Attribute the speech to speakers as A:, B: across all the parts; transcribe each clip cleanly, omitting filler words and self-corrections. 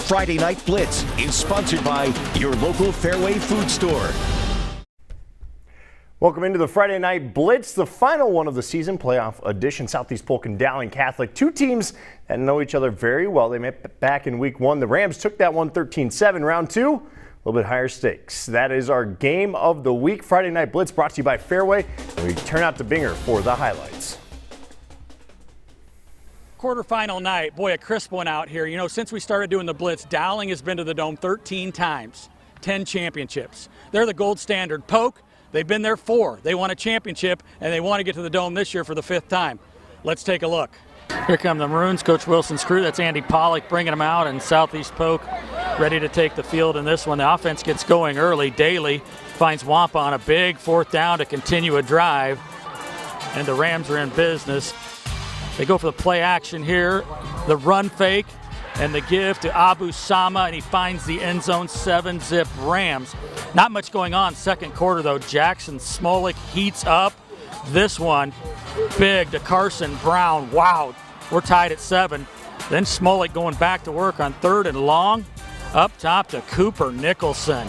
A: Friday Night Blitz is sponsored by your local Fairway food store.
B: Welcome into the Friday Night Blitz, the final one of the season, playoff edition. Southeast Polk and Dowling Catholic, two teams that know each other very well. They met back in week one. The Rams took that one 13-7. Round two, a little bit higher stakes. That is our game of the week. Friday Night Blitz brought to you by Fairway. And we turn out to Binger for the highlights.
C: Quarterfinal night, boy, a crisp one out here. You know, since we started doing the Blitz, Dowling has been to the Dome 13 times, 10 championships. They're the gold standard. Polk, they've been there 4. They won a championship, and they want to get to the Dome this year for the 5th time. Let's take a look. Here come the Maroons, Coach Wilson's crew. That's Andy Pollock bringing them out, and Southeast Polk ready to take the field in this one. The offense gets going early. Daly finds Wampa on a big 4th down to continue a drive, and the Rams are in business. They go for the play action here, the run fake, and the give to Abu Sama, and he finds the end zone. 7-zip Rams. Not much going on second quarter, though. Jackson Smolik heats up. This one, big to Carson Brown. Wow, we're tied at 7. Then Smolik going back to work on 3rd and long. Up top to Cooper Nicholson.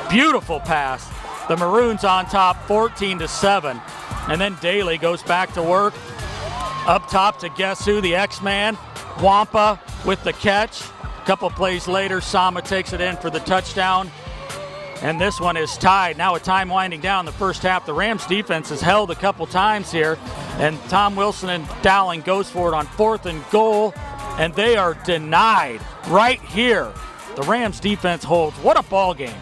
C: Beautiful pass. The Maroons on top, 14-7. And then Daly goes back to work. Up top to guess who, the X-Man, Wampa with the catch. A couple plays later, Sama takes it in for the touchdown. And this one is tied. Now with time winding down the first half, the Rams defense has held a couple times here. And Tom Wilson and Dowling goes for it on 4th and goal. And they are denied right here. The Rams defense holds. What a ball game.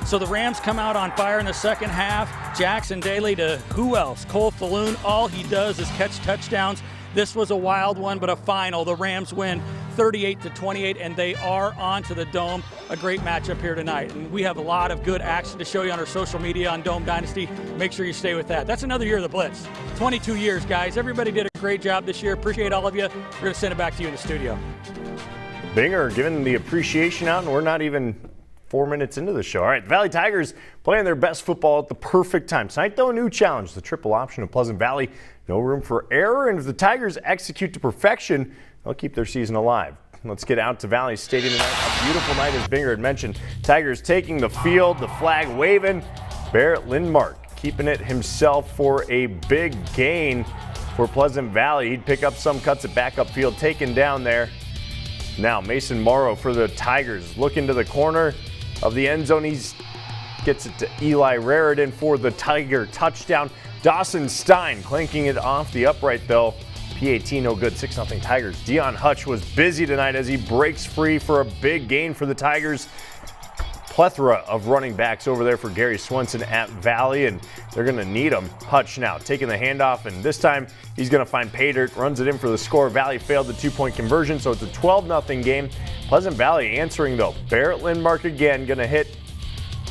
C: So the Rams come out on fire in the second half. Jackson Daly to who else? Cole Falloon. All he does is catch touchdowns. This was a wild one, but a final. The Rams win 38-28, and they are on to the Dome. A great matchup here tonight. And we have a lot of good action to show you on our social media on Dome Dynasty. Make sure you stay with that. That's another year of the Blitz. 22 years, guys. Everybody did a great job this year. Appreciate all of you. We're going to send it back to you in the studio.
B: Binger giving the appreciation out, and we're not even 4 minutes into the show. All right, the Valley Tigers playing their best football at the perfect time. Tonight, though, a new challenge, the triple option of Pleasant Valley. No room for error, and if the Tigers execute to perfection, they'll keep their season alive. Let's get out to Valley Stadium tonight. A beautiful night, as Binger had mentioned. Tigers taking the field, the flag waving. Barrett Lindmark keeping it himself for a big gain for Pleasant Valley. He'd pick up some cuts at backup field, taken down there. Now Mason Morrow for the Tigers. Look into the corner of the end zone. He gets it to Eli Raridan for the Tiger touchdown. Dawson Stein clanking it off the upright, though. PAT no good, 6-0 Tigers. Dion Hutch was busy tonight as he breaks free for a big gain for the Tigers. Plethora of running backs over there for Gary Swenson at Valley, and they're going to need him. Hutch now taking the handoff, and this time he's going to find Paydirt, runs it in for the score. Valley failed the 2-point conversion, so it's a 12-0 game. Pleasant Valley answering, though. Barrett Lindmark again, going to hit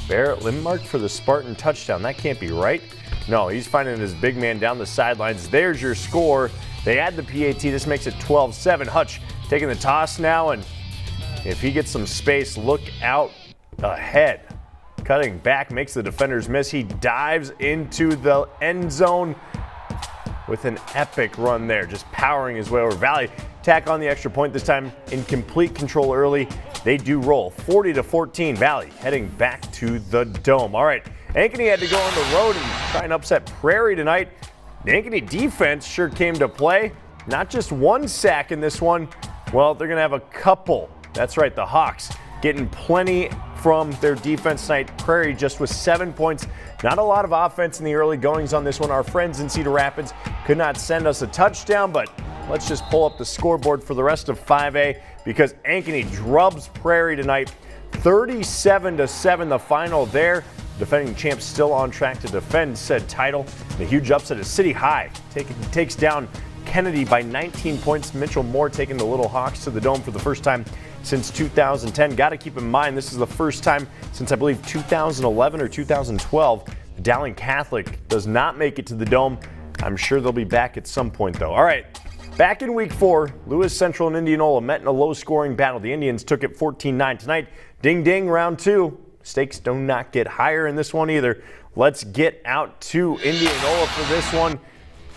B: Barrett Lindmark for the Spartan touchdown. That can't be right. No, he's finding his big man down the sidelines. There's your score. They add the PAT. This makes it 12-7. Hutch taking the toss now, and if he gets some space, look out ahead. Cutting back makes the defenders miss. He dives into the end zone with an epic run there, just powering his way over. Valley tack on the extra point, this time in complete control early. They do roll 40-14. Valley heading back to the Dome. All right, Ankeny had to go on the road and try and upset Prairie tonight. The Ankeny defense sure came to play. Not just one sack in this one. Well, they're going to have a couple. That's right, the Hawks getting plenty from their defense tonight. Prairie just with 7 points. Not a lot of offense in the early goings on this one. Our friends in Cedar Rapids could not send us a touchdown, but let's just pull up the scoreboard for the rest of 5A because Ankeny drubs Prairie tonight. 37-7 the final there. Defending champs still on track to defend said title. The huge upset is City High. Takes down Kennedy by 19 points. Mitchell Moore taking the Little Hawks to the Dome for the first time since 2010. Got to keep in mind this is the first time since I believe 2011 or 2012. Dowling Catholic does not make it to the Dome. I'm sure they'll be back at some point though. All right, back in week 4, Lewis Central and Indianola met in a low-scoring battle. The Indians took it 14-9 tonight. Ding ding, round 2. Stakes do not get higher in this one either. Let's get out to Indianola for this one.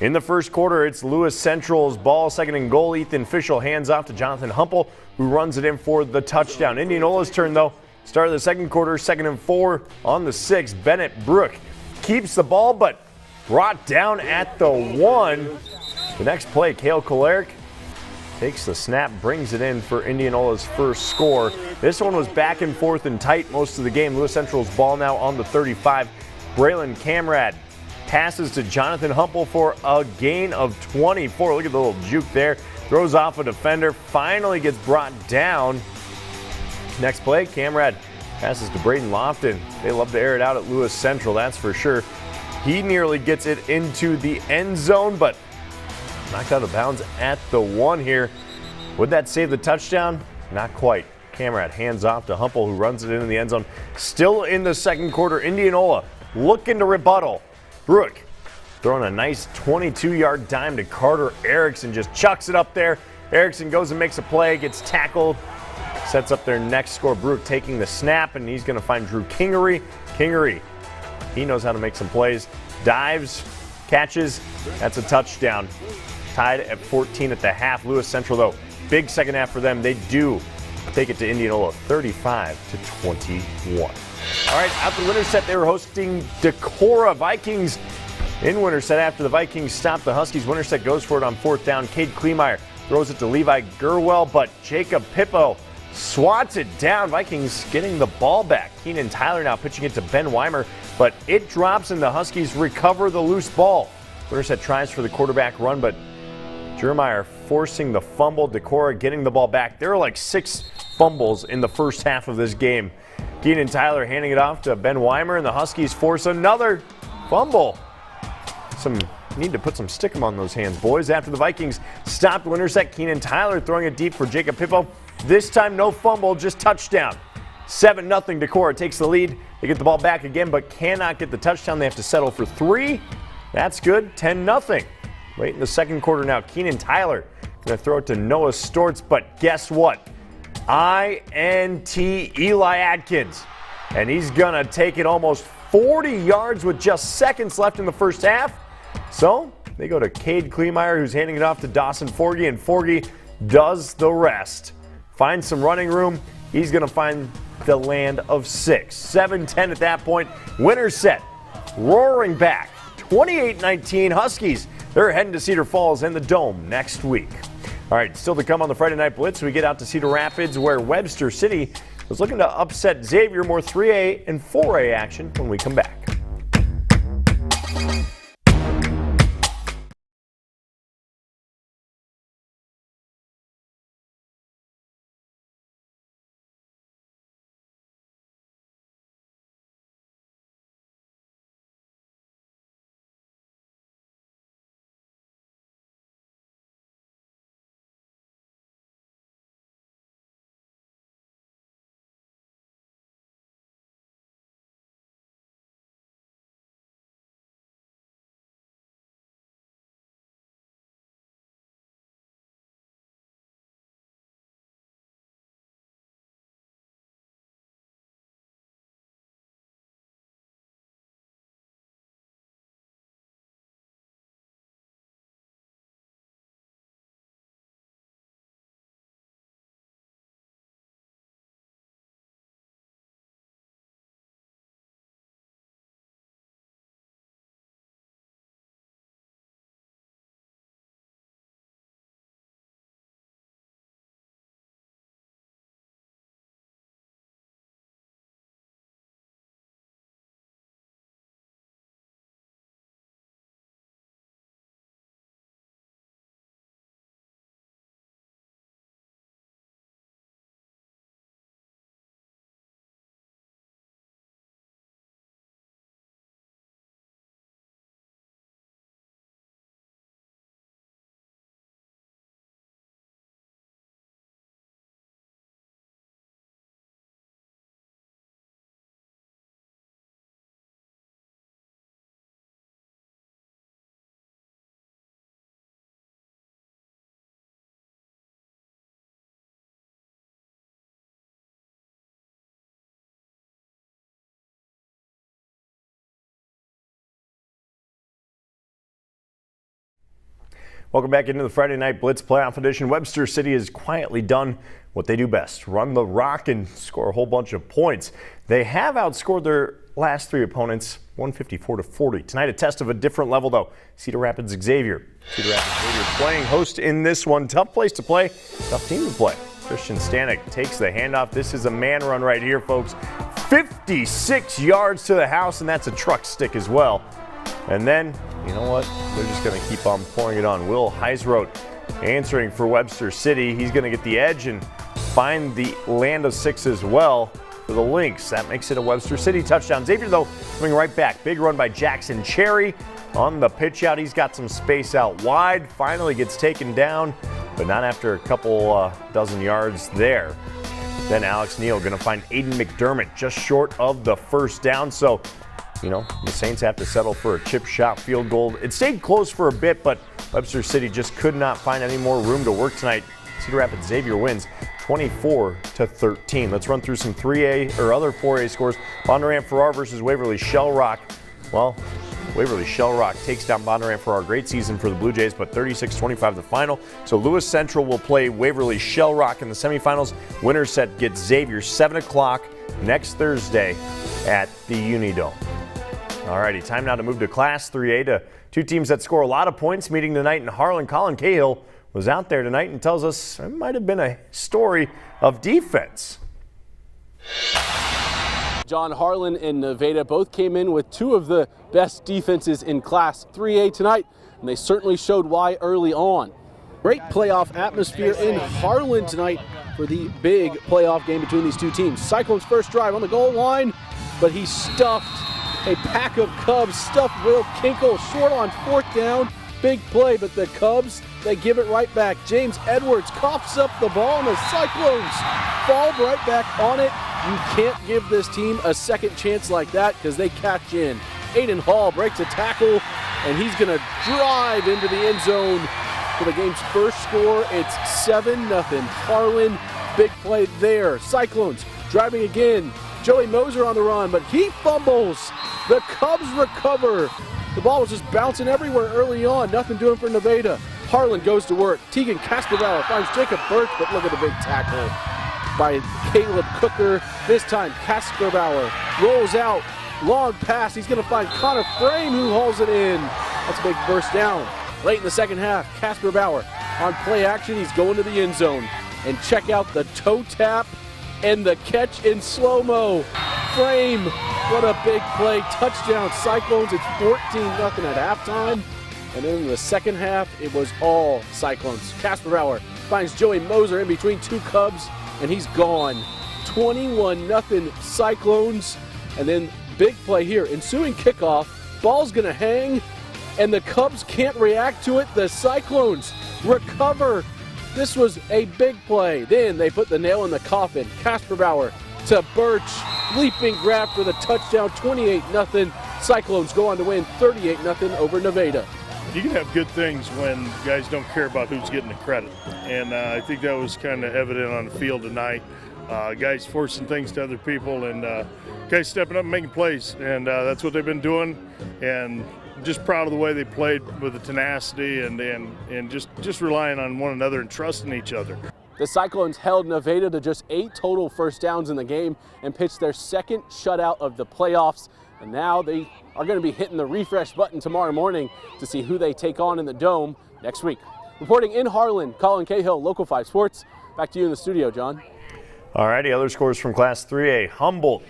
B: In the first quarter, it's Lewis Central's ball. Second and goal, Ethan Fischel hands off to Jonathan Humpel, who runs it in for the touchdown. Indianola's turn, though. Start of the second quarter, 2nd and 4 on the 6. Bennett Brook keeps the ball, but brought down at the 1. The next play, Cale Kolaric takes the snap, brings it in for Indianola's first score. This one was back and forth and tight most of the game. Lewis Central's ball now on the 35. Braylon Camrad passes to Jonathan Humpel for a gain of 24. Look at the little juke there. Throws off a defender, finally gets brought down. Next play, Camrad passes to Braden Lofton. They love to air it out at Lewis Central, that's for sure. He nearly gets it into the end zone, but knocked out of bounds at the 1 here. Would that save the touchdown? Not quite. Camrad hands off to Humpel, who runs it into the end zone. Still in the second quarter, Indianola looking to rebuttal. Brook throwing a nice 22-yard dime to Carter Erickson, just chucks it up there. Erickson goes and makes a play, gets tackled, sets up their next score. Brook taking the snap, and he's going to find Drew Kingery. Kingery, he knows how to make some plays. Dives, catches, that's a touchdown. Tied at 14 at the half. Lewis Central, though, big second half for them. They do take it to Indianola, 35-21. All right, out to Winterset, they were hosting Decorah. Vikings in Winterset after the Vikings stopped the Huskies. Winterset goes for it on 4th down. Cade Kleemeyer throws it to Levi Gerwell, but Jacob Pippo swats it down. Vikings getting the ball back. Keenan Tyler now pitching it to Ben Weimer, but it drops and the Huskies recover the loose ball. Winterset tries for the quarterback run, but Jeremiah forcing the fumble. Decorah getting the ball back. There are like 6 fumbles in the first half of this game. Keenan Tyler handing it off to Ben Weimer, and the Huskies force another fumble. Need to put some stickum on those hands, boys. After the Vikings stopped Winterset, Keenan Tyler throwing it deep for Jacob Pippo. This time, no fumble, just touchdown. 7-0. Decorah takes the lead. They get the ball back again, but cannot get the touchdown. They have to settle for 3. That's good. 10-0. Late in the second quarter now, Keenan Tyler going to throw it to Noah Stortz, but guess what? INT Eli Atkins. And he's going to take it almost 40 yards with just seconds left in the first half. So they go to Cade Kleemeyer, who's handing it off to Dawson Forgy, and Forgy does the rest. Finds some running room. He's going to find the land of 6. 7-10 at that point. Winterset roaring back. 28-19 Huskies. They're heading to Cedar Falls and the Dome next week. All right, still to come on the Friday Night Blitz, we get out to Cedar Rapids, where Webster City was looking to upset Xavier. More 3A and 4A action when we come back. Welcome back into the Friday Night Blitz playoff edition. Webster City has quietly done what they do best, run the rock and score a whole bunch of points. They have outscored their last three opponents 154-40. Tonight a test of a different level though. Cedar Rapids Xavier. Cedar Rapids Xavier playing host in this one. Tough place to play, tough team to play. Christian Stanek takes the handoff. This is a man run right here, folks. 56 yards to the house, and that's a truck stick as well. And then, you know what? They're just going to keep on pouring it on. Will Heisroth answering for Webster City. He's going to get the edge and find the land of six as well for the Lynx. That makes it a Webster City touchdown. Xavier, though, coming right back. Big run by Jackson Cherry on the pitch out. He's got some space out wide. Finally gets taken down, but not after a couple dozen yards there. Then Alex Neal going to find Aiden McDermott just short of the first down. So, you know, the Saints have to settle for a chip shot field goal. It stayed close for a bit, but Webster City just could not find any more room to work tonight. Cedar Rapids Xavier wins 24-13. Let's run through some 3A or other 4A scores. Bondurant-Farrar versus Waverly-Shell. Well, Waverly-Shell takes down Bondurant-Farrar. Great season for the Blue Jays, but 36-25 the final. So Lewis Central will play Waverly-Shell in the semifinals. Winterset gets Xavier 7 o'clock next Thursday at the UNI-dome. Alrighty, time now to move to Class 3A to two teams that score a lot of points meeting tonight in Harlan. Colin Cahill was out there tonight and tells us it might have been a story of defense.
D: John, Harlan and Nevada both came in with two of the best defenses in Class 3A tonight, and they certainly showed why early on. Great playoff atmosphere in Harlan tonight for the big playoff game between these two teams. Cyclones first drive on the goal line, but he stuffed a pack of Cubs, stuffed Will Kinkle short on fourth down. Big play, but the Cubs, they give it right back. James Edwards coughs up the ball, and the Cyclones fall right back on it. You can't give this team a second chance like that because they catch in. Aiden Hall breaks a tackle, and he's going to drive into the end zone for the game's first score. It's 7-0 Harlan. Big play there. Cyclones driving again. Joey Moser on the run, but he fumbles. The Cubs recover. The ball was just bouncing everywhere early on. Nothing doing for Nevada. Harlan goes to work. Tegan Casperbauer finds Jacob Birch, but look at the big tackle by Caleb Cooker. This time Casperbauer rolls out. Long pass. He's going to find Connor Frame, who hauls it in. That's a big first down. Late in the second half, Casperbauer on play action. He's going to the end zone. And check out the toe tap and the catch in slow-mo. Frame, what a big play. Touchdown Cyclones. It's 14-0 at halftime. And then in the second half, it was all Cyclones. Casperbauer finds Joey Moser in between two Cubs, and he's gone. 21-0 Cyclones. And then big play here. Ensuing kickoff. Ball's going to hang, and the Cubs can't react to it. The Cyclones recover. This was a big play. Then they put the nail in the coffin. Casperbauer to Birch. Leaping grab for the touchdown. 28-0. Cyclones go on to win 38-0 over Nevada.
E: You can have good things when guys don't care about who's getting the credit. And I think that was kind of evident on the field tonight. Guys forcing things to other people and guys stepping up and making plays. And that's what they've been doing. And just proud of the way they played with the tenacity and just relying on one another and trusting each other.
D: The Cyclones held Nevada to just 8 total first downs in the game and pitched their second shutout of the playoffs. And now they are going to be hitting the refresh button tomorrow morning to see who they take on in the Dome next week. Reporting in Harlan, Colin Cahill, Local 5 Sports. Back to you in the studio, John.
B: All righty, other scores from Class 3A. Humboldt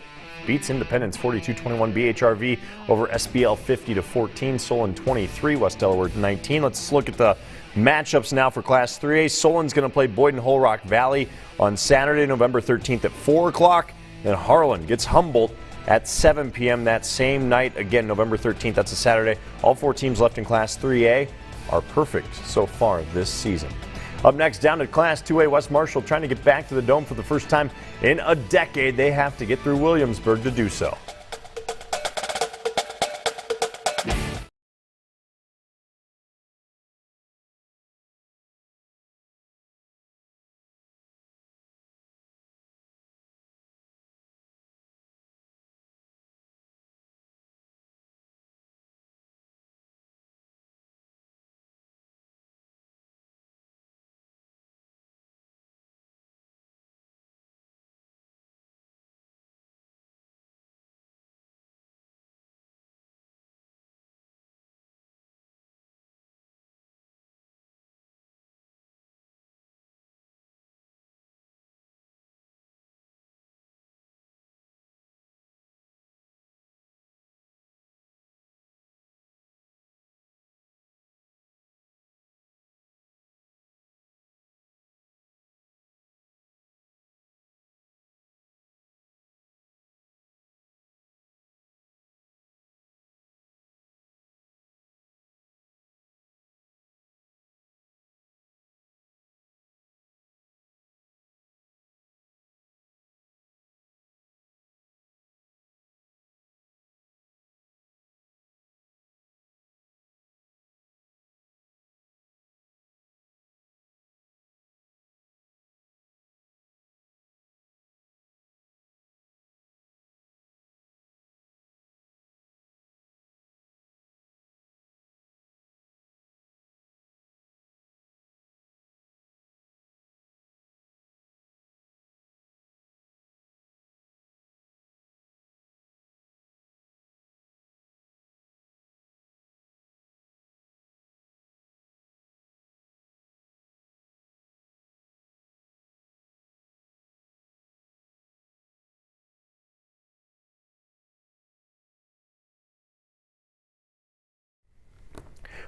B: beats Independence 42-21. BHRV over SBL 50-14. Solon 23, West Delaware 19. Let's look at the matchups now for Class 3A. Solon's going to play Boyden-Hull-Rock Valley on Saturday, November 13th at 4 o'clock. And Harlan gets Humboldt at 7 p.m. that same night. Again, November 13th, that's a Saturday. All 4 teams left in Class 3A are perfect so far this season. Up next, down to Class 2A, West Marshall trying to get back to the Dome for the first time in a decade. They have to get through Williamsburg to do so.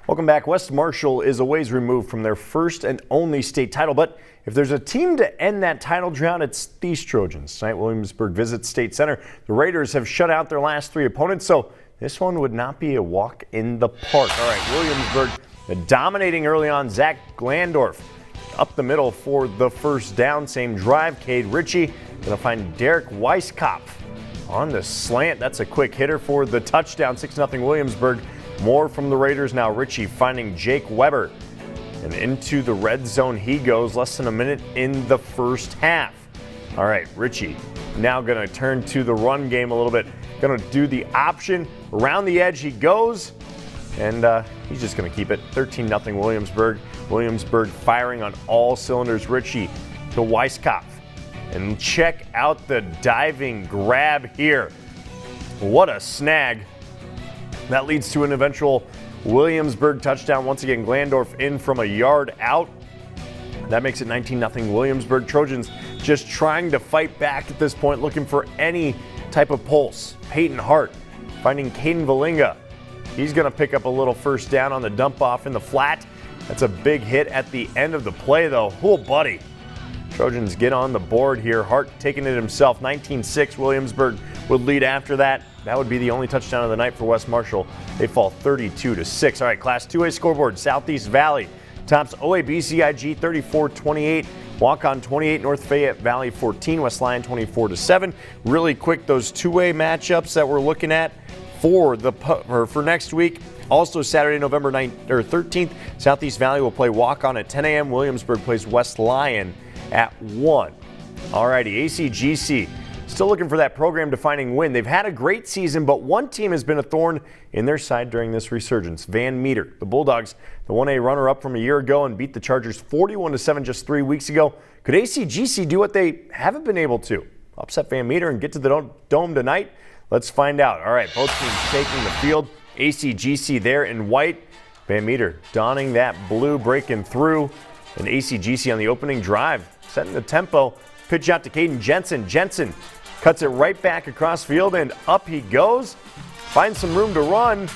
B: Welcome back. West Marshall is a ways removed from their first and only state title, but if there's a team to end that title drought, it's these Trojans. Tonight, Williamsburg visits State Center. The Raiders have shut out their last 3 opponents, so this one would not be a walk in the park. All right, Williamsburg dominating early on. Zach Glandorf up the middle for the first down. Same drive. Cade Ritchie going to find Derek Weiskopf on the slant. That's a quick hitter for the touchdown. 6-0 Williamsburg. More from the Raiders now. Ritchie finding Jake Weber. And into the red zone he goes. Less than a minute in the first half. All right, Ritchie now going to turn to the run game a little bit. Going to do the option. Around the edge he goes. And he's just going to keep it. 13-0 Williamsburg. Williamsburg firing on all cylinders. Ritchie to Weiskopf. And check out the diving grab here. What a snag. That leads to an eventual Williamsburg touchdown. Once again, Glandorf in from a yard out. That makes it 19-0 Williamsburg. Trojans just trying to fight back at this point, looking for any type of pulse. Peyton Hart finding Caden Valinga. He's going to pick up a little first down on the dump off in the flat. That's a big hit at the end of the play, though. Oh, buddy. Trojans get on the board here. Hart taking it himself. 19-6. Williamsburg would lead after that. That would be the only touchdown of the night for West Marshall. They fall 32-6. All right, Class 2A scoreboard. Southeast Valley tops OABCIG 34-28. Walk-on 28. North Fayette Valley 14. West Lyon 24-7. Really quick, those 2A matchups that we're looking at for next week. Also Saturday, November 13th, Southeast Valley will play Walk-on at 10 a.m. Williamsburg plays West Lyon at 1. Alrighty, ACGC still looking for that program-defining win. They've had a great season, but one team has been a thorn in their side during this resurgence. Van Meter, the Bulldogs, the 1A runner-up from a year ago and beat the Chargers 41-7 just 3 weeks ago. Could ACGC do what they haven't been able to? Upset Van Meter and get to the dome tonight? Let's find out. All right, both teams taking the field. ACGC there in white. Van Meter donning that blue, breaking through. And ACGC on the opening drive, setting the tempo. Pitch out to Caden Jensen. Jensen cuts it right back across field and up he goes. Finds some room to run.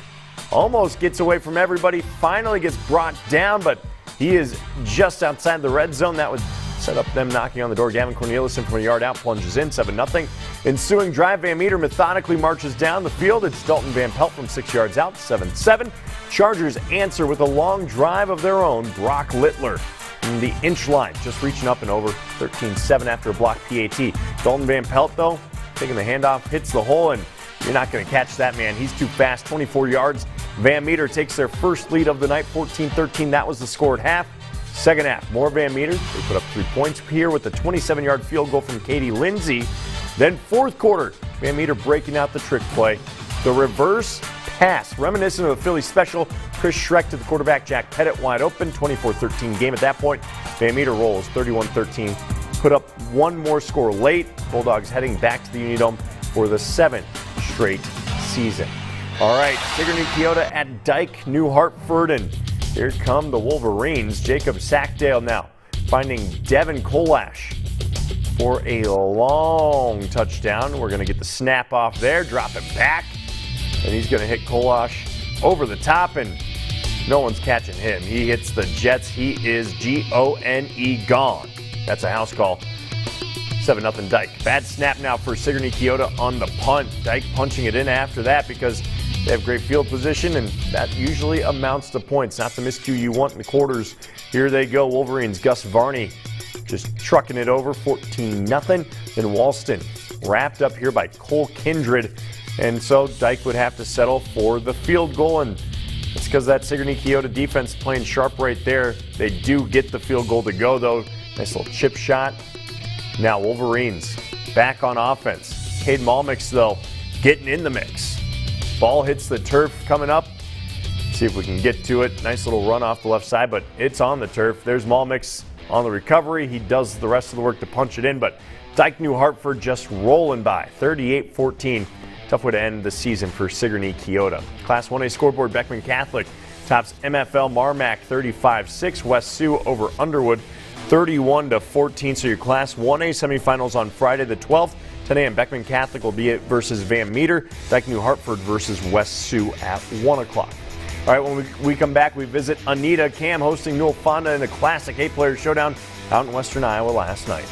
B: Almost gets away from everybody. Finally gets brought down, but he is just outside the red zone. That would set up them knocking on the door. Gavin Cornelison from a yard out plunges in, 7-0. Ensuing drive, Van Meter methodically marches down the field. It's Dalton Van Pelt from 6 yards out, 7-7. Chargers answer with a long drive of their own. Brock Littler from the inch line, just reaching up and over, 13-7 after a block PAT. Dalton Van Pelt, though, taking the handoff, hits the hole, and you're not going to catch that man. He's too fast, 24 yards. Van Meter takes their first lead of the night, 14-13. That was the score at half. Second half, more Van Meter. They put up 3 points here with a 27-yard field goal from Katie Lindsay. Then fourth quarter, Van Meter breaking out the trick play. The reverse pass, reminiscent of a Philly special. Chris Schreck to the quarterback, Jack Pettit wide open, 24-13 game at that point. Van Meter rolls 31-13. Put up one more score late. Bulldogs heading back to the UNI-dome for the 7th straight season. All right, Sigourney-Keota at Dike-New Hartford, and here come the Wolverines. Jacob Sackdale now finding Devin Kolash for a long touchdown. We're going to get the snap off there, drop it back, and he's going to hit Kolash over the top, and no one's catching him. He hits the Jets. He is G-O-N-E gone. That's a house call. 7-0 Dike. Bad snap now for Sigourney-Keota on the punt. Dike punching it in after that because they have great field position, and that usually amounts to points. Not the miscue you want in the quarters. Here they go, Wolverines. Gus Varney just trucking it over, 14-0. Then Walston wrapped up here by Cole Kindred. And so Dike would have to settle for the field goal, and it's because that Sigourney-Keota defense playing sharp right there. They do get the field goal to go, though. Nice little chip shot. Now Wolverines back on offense. Cade Malmix, though, getting in the mix. Ball hits the turf coming up. See if we can get to it. Nice little run off the left side, but it's on the turf. There's Malmix on the recovery. He does the rest of the work to punch it in, but Dike-New Hartford just rolling by, 38-14. Tough way to end the season for Sigourney-Keota. Class 1A scoreboard, Beckman Catholic tops MFL Marmac 35-6. West Sioux over Underwood 31-14. So your Class 1A semifinals on Friday the 12th. 10 a.m. Beckman Catholic will be versus Van Meter. Dike-New Hartford versus West Sioux at 1 o'clock. All right, when we come back, we visit Anita. Cam hosting Newell-Fonda in a classic 8-player showdown out in western Iowa last night.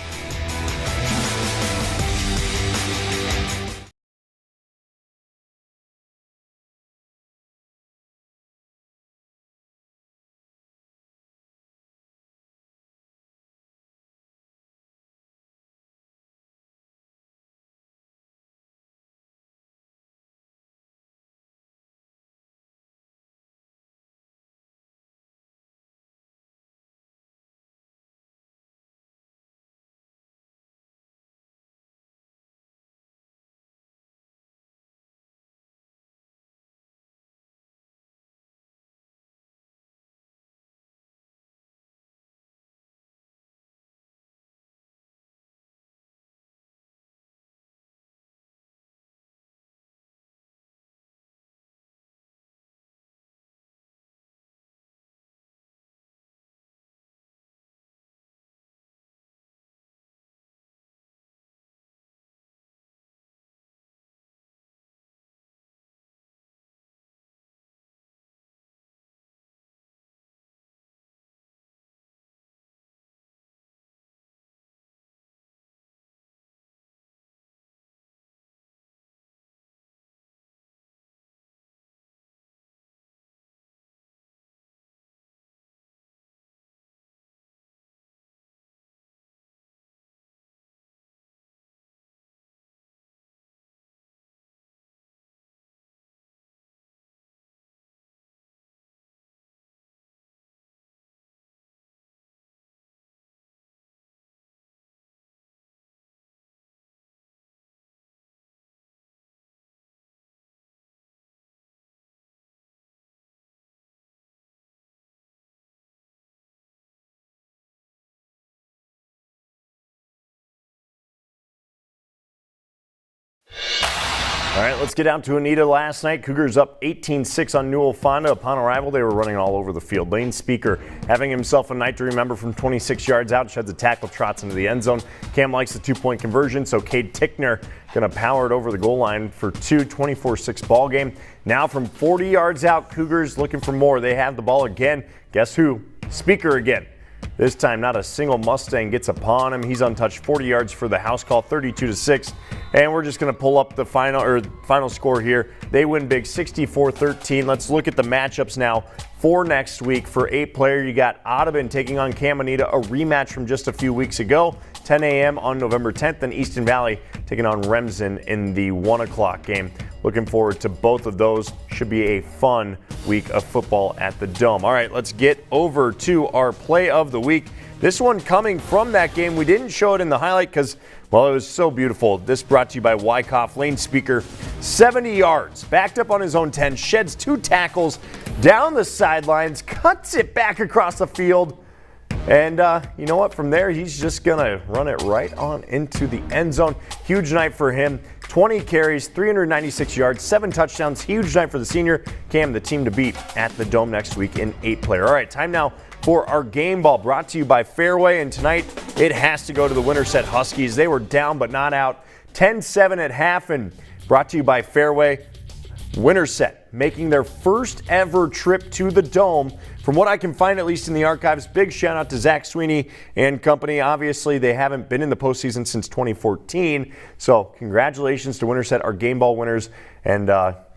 B: All right, let's get down to Anita last night. Cougars up 18-6 on Newell-Fonda. Upon arrival, they were running all over the field. Lane Speaker having himself a night to remember from 26 yards out, sheds a tackle, trots into the end zone. Cam likes the two-point conversion, so Cade Tickner going to power it over the goal line for 24-6 ball game. Now from 40 yards out, Cougars looking for more. They have the ball again. Guess who? Speaker again. This time, not a single Mustang gets upon him. He's untouched, 40 yards for the house call, 32-6. And we're just going to pull up the final score here. They win big, 64-13. Let's look at the matchups now for next week. For 8-player, you got Audubon taking on Anita, a rematch from just a few weeks ago. 10 a.m. on November 10th, and Easton Valley taking on Remsen in the 1 o'clock game. Looking forward to both of those. Should be a fun week of football at the Dome. All right, let's get over to our play of the week. This one coming from that game. We didn't show it in the highlight because, well, it was so beautiful. This brought to you by Wyckoff. Lane Speaker, 70 yards, backed up on his own 10, sheds 2 tackles down the sidelines, cuts it back across the field. And you know what? From there, he's just going to run it right on into the end zone. Huge night for him. 20 carries, 396 yards, 7 touchdowns. Huge night for the senior. Cam, the team to beat at the Dome next week in 8-player. All right, time now for our game ball, brought to you by Fairway. And tonight, it has to go to the Winterset Huskies. They were down but not out. 10-7 at half, and brought to you by Fairway. Winterset making their first ever trip to the Dome. From what I can find, at least in the archives, big shout out to Zach Sweeney and company. Obviously, they haven't been in the postseason since 2014. So congratulations to Winterset, our game ball winners, and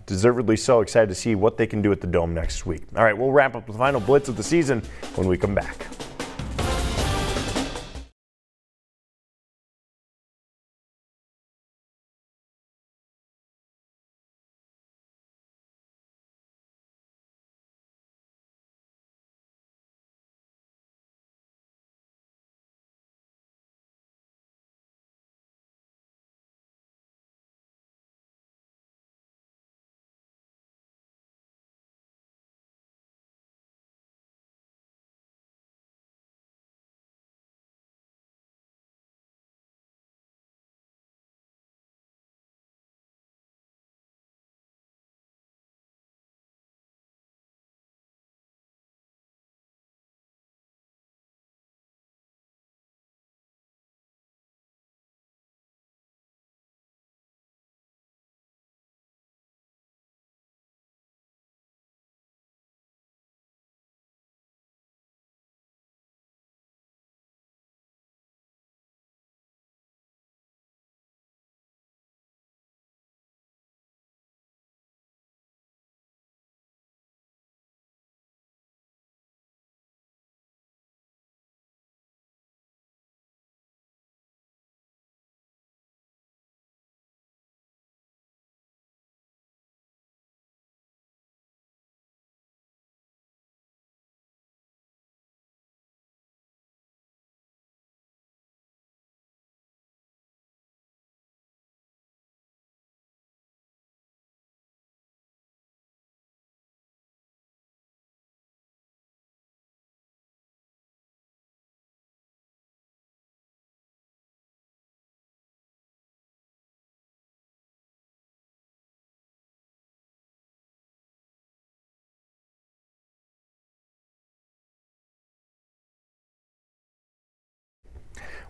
B: deservedly so. Excited to see what they can do at the Dome next week. All right, we'll wrap up the final blitz of the season when we come back.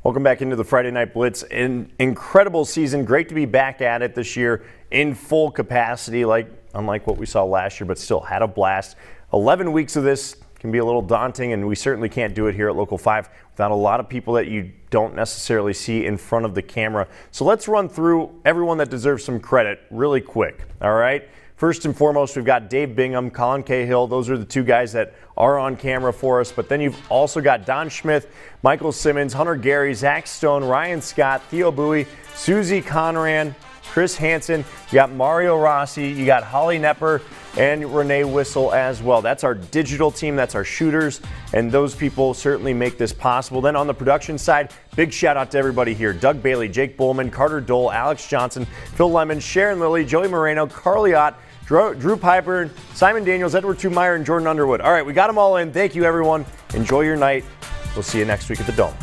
B: Welcome back into the Friday Night Blitz. An incredible season. Great to be back at it this year in full capacity, unlike what we saw last year, but still had a blast. 11 weeks of this can be a little daunting, and we certainly can't do it here at Local 5 without a lot of people that you don't necessarily see in front of the camera. So let's run through everyone that deserves some credit really quick, all right? First and foremost, we've got Dave Bingham, Colin Cahill. Those are the two guys that are on camera for us. But then you've also got Don Schmith, Michael Simmons, Hunter Gary, Zach Stone, Ryan Scott, Theo Bowie, Susie Conran, Chris Hansen. You got Mario Rossi. You got Holly Nepper and Renee Whistle as well. That's our digital team. That's our shooters. And those people certainly make this possible. Then on the production side, big shout out to everybody here. Doug Bailey, Jake Bowman, Carter Dole, Alex Johnson, Phil Lemon, Sharon Lilly, Joey Moreno, Carly Ott, Drew Piper, Simon Daniels, Edward Tumeyer, and Jordan Underwood. All right, we got them all in. Thank you, everyone. Enjoy your night. We'll see you next week at the Dome.